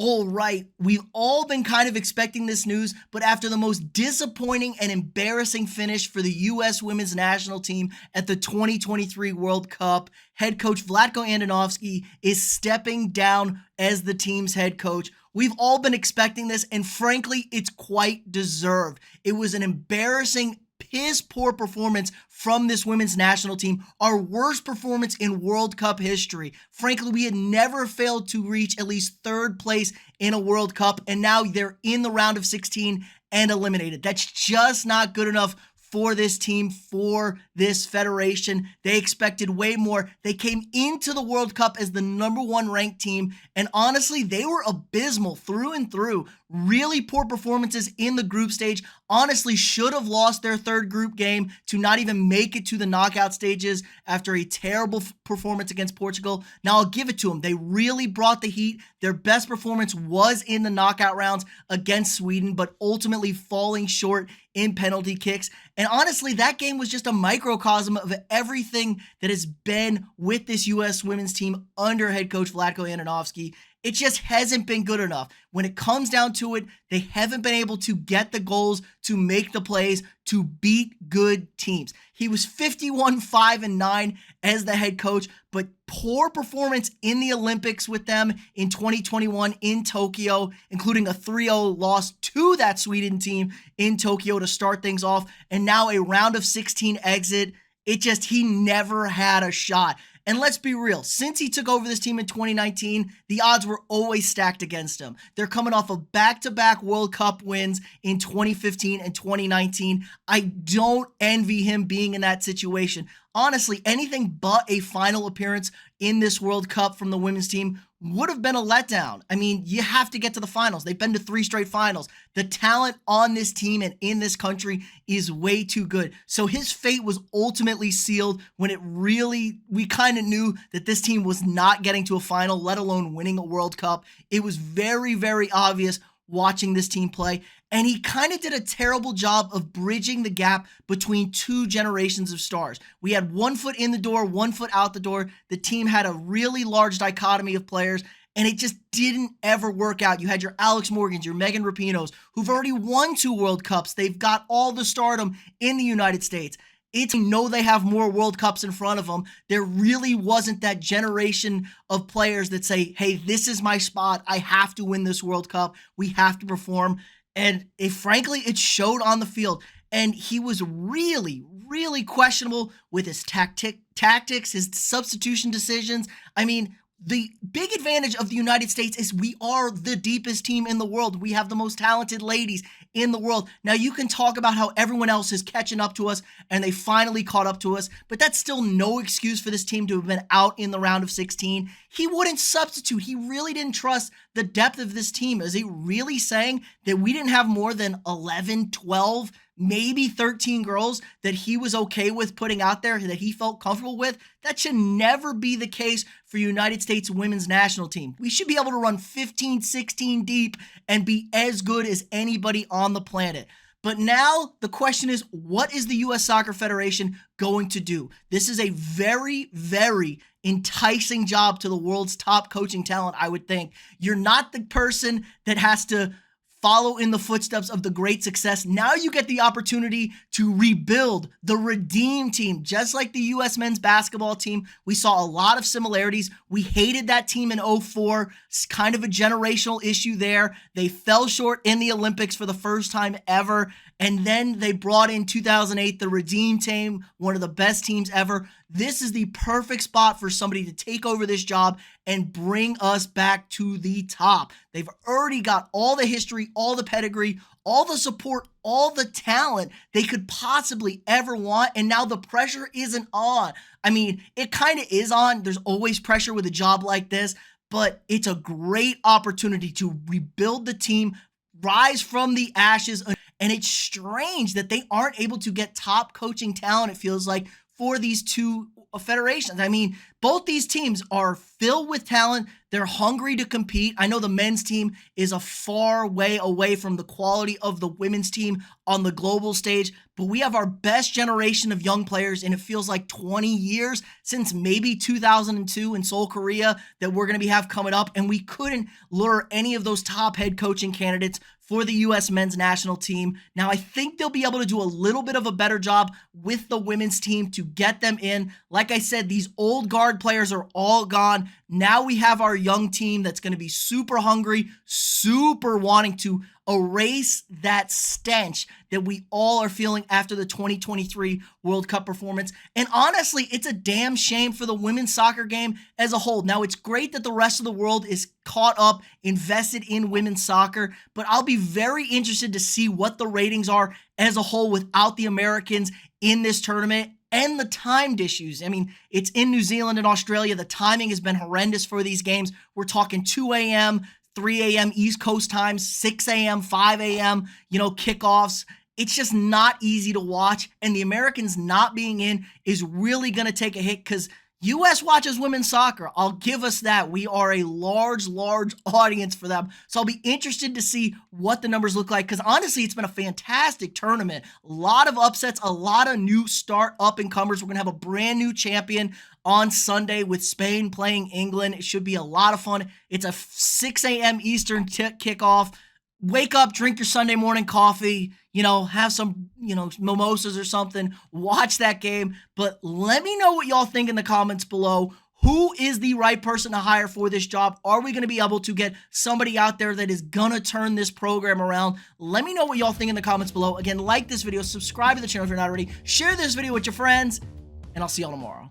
All right, we've all been kind of expecting this news, but after the most disappointing and embarrassing finish for the U.S. women's national team at the 2023 World Cup, head coach Vlatko Andonovski is stepping down as the team's head coach. We've all been expecting this, and frankly, it's quite deserved. It was an embarrassing, piss poor performance from this women's national team, our worst performance in World Cup history. Frankly, we had never failed to reach at least third place in a World Cup, and now they're in the round of 16 and eliminated. That's just not good enough for this team, for this federation. They expected way more. They came into the World Cup as the number one ranked team, and honestly, they were abysmal through and through. Really poor performances in the group stage. Honestly, should have lost their third group game to not even make it to the knockout stages after a terrible performance against Portugal. Now, I'll give it to them. They really brought the heat. Their best performance was in the knockout rounds against Sweden, but ultimately falling short in penalty kicks. And honestly, that game was just a microcosm of everything that has been with this U.S. women's team under head coach Vlatko Andonovski. It just hasn't been good enough. When it comes down to it, they haven't been able to get the goals, to make the plays, to beat good teams. He was 51-5-9 as the head coach, but poor performance in the Olympics with them in 2021 in Tokyo, including a 3-0 loss to that Sweden team in Tokyo to start things off, and now a round of 16 exit. He never had a shot. And let's be real, since he took over this team in 2019, the odds were always stacked against him. They're coming off of back-to-back World Cup wins in 2015 and 2019. I don't envy him being in that situation. Honestly, anything but a final appearance in this World Cup from the women's team would have been a letdown. I mean, you have to get to the finals. They've been to 3 straight finals. The talent on this team and in this country is way too good. So his fate was ultimately sealed when we kind of knew that this team was not getting to a final, let alone winning a World Cup. It was very, very obvious watching this team play, and he kind of did a terrible job of bridging the gap between 2 generations of stars. We had 1 foot in the door, 1 foot out the door. The team had a really large dichotomy of players, and it just didn't ever work out. You had your Alex Morgans, your Megan Rapinos, who've already won 2 World Cups. They've got all the stardom in the United States. Know they have more World Cups in front of them. There really wasn't that generation of players that say, hey, this is my spot. I have to win this World Cup. We have to perform. And frankly, it showed on the field. And he was really, really questionable with his tactics, his substitution decisions. I mean, the big advantage of the United States is we are the deepest team in the world. We have the most talented ladies in the world. Now, you can talk about how everyone else is catching up to us and they finally caught up to us, but that's still no excuse for this team to have been out in the round of 16. He wouldn't substitute. He really didn't trust the depth of this team. Is he really saying that we didn't have more than 11, 12, maybe 13 girls that he was okay with putting out there, that he felt comfortable with? That should never be the case for United States women's national team. We should be able to run 15, 16 deep and be as good as anybody on the planet. But now the question is, what is the U.S. Soccer Federation going to do? This is a very, very enticing job to the world's top coaching talent, I would think. You're not the person that has to follow in the footsteps of the great success. Now you get the opportunity to rebuild the Redeem team. Just like the U.S. men's basketball team, we saw a lot of similarities. We hated that team in 2004. It's kind of a generational issue there. They fell short in the Olympics for the first time ever. And then they brought in 2008, the Redeem team, one of the best teams ever. This is the perfect spot for somebody to take over this job and bring us back to the top. They've already got all the history, all the pedigree, all the support, all the talent they could possibly ever want. And now the pressure isn't on. I mean, it kind of is on. There's always pressure with a job like this, but it's a great opportunity to rebuild the team, rise from the ashes. And it's strange that they aren't able to get top coaching talent, it feels like, for these 2 federations. I mean, Both these teams are filled with talent. They're hungry to compete. I know the men's team is a far way away from the quality of the women's team on the global stage, but we have our best generation of young players, and it feels like 20 years since maybe 2002 in Seoul, Korea, that we're going to have coming up, and we couldn't lure any of those top head coaching candidates for the U.S. men's national team. Now, I think they'll be able to do a little bit of a better job with the women's team to get them in. Like I said, these old guard players are all gone. Now we have our young team that's going to be super hungry, super wanting to erase that stench that we all are feeling after the 2023 World Cup performance. And honestly, it's a damn shame for the women's soccer game as a whole. Now, it's great that the rest of the world is caught up, invested in women's soccer, but I'll be very interested to see what the ratings are as a whole without the Americans in this tournament. And the timed issues. I mean, it's in New Zealand and Australia. The timing has been horrendous for these games. We're talking 2 a.m., 3 a.m. East Coast times, 6 a.m., 5 a.m., kickoffs. It's just not easy to watch. And the Americans not being in is really going to take a hit because U.S. watches women's soccer. I'll give us that. We are a large audience for them. So I'll be interested to see what the numbers look like because honestly, it's been a fantastic tournament. A lot of upsets, a lot of new start up-and-comers. We're going to have a brand new champion on Sunday with Spain playing England. It should be a lot of fun. It's a 6 a.m. Eastern kickoff. Wake up, drink your Sunday morning coffee, have some, mimosas or something, watch that game. But let me know what y'all think in the comments below. Who is the right person to hire for this job? Are we going to be able to get somebody out there that is going to turn this program around? Let me know what y'all think in the comments below. Again, like this video, subscribe to the channel if you're not already, share this video with your friends, and I'll see y'all tomorrow.